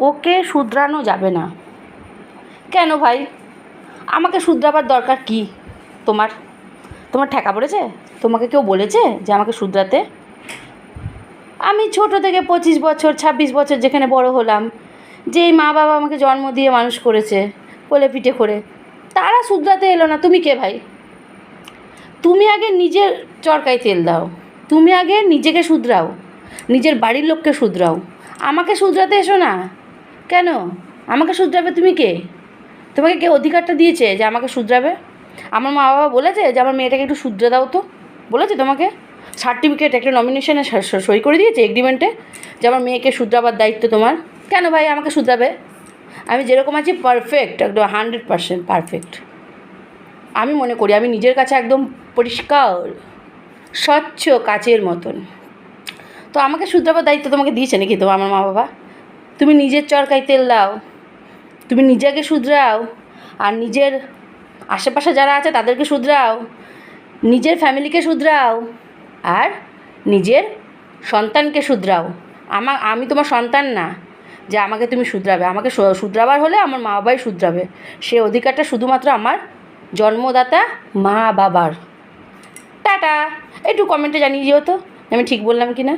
ওকে শুধরানো যাবে না। কেন ভাই? আমাকে শুধরাবার দরকার কী তোমার? তোমার ঠেকা পড়েছে? তোমাকে কেউ বলেছে যে আমাকে শুধরাতে? আমি ছোটো থেকে 25 বছর 26 বছর যেখানে বড় হলাম, যেই মা বাবা আমাকে জন্ম দিয়ে মানুষ করেছে কোলে পিঠে করে, তারা শুধরাতে এলো না। তুমি কে ভাই? তুমি আগে নিজের চরকায় তেল দাও। তুমি আগে নিজেকে শুধরাও, নিজের বাড়ির লোককে শুধরাও। আমাকে শুধরাতে এসো না। কেন? আমাকে শুধরাবে তুমি কে? তোমাকে কে অধিকারটা দিয়েছে যে আমাকে শুধরাবে? আমার মা বাবা বলেছে যে আমার মেয়েটাকে একটু শুধরে দাও তো? বলেছে তোমাকে? সার্টিফিকেট একটা নমিনেশনে সই করে দিয়েছে এগ্রিমেন্টে যে আমার মেয়েকে শুধরাবার দায়িত্ব তোমার? কেন ভাই আমাকে শুধরাবে? আমি যেরকম আছি পারফেক্ট, একদম 100% পারফেক্ট। আমি মনে করি আমি নিজের কাছে একদম পরিষ্কার স্বচ্ছ কাচের মতন। তো আমাকে শুধরাবার দায়িত্ব তোমাকে দিয়েছে নাকি তো আমার মা বাবা? তুমি নিজের চরকায় তেল দাও, তুমি নিজেকে শুধরাও, আর নিজের আশেপাশে যারা আছে তাদেরকে শুধরাও, নিজের ফ্যামিলিকে শুধরাও, আর নিজের সন্তানকে শুধরাও। আমি তোমার সন্তান না যে আমাকে তুমি শুধরাবে। আমাকে শুধরাবার হলে আমার মা বাবাই শুধরাবে। সে অধিকারটা শুধুমাত্র আমার জন্মদাতা মা বাবার। টাটা। একটু কমেন্টে জানিয়ে দিও তো আমি ঠিক বললাম কি না।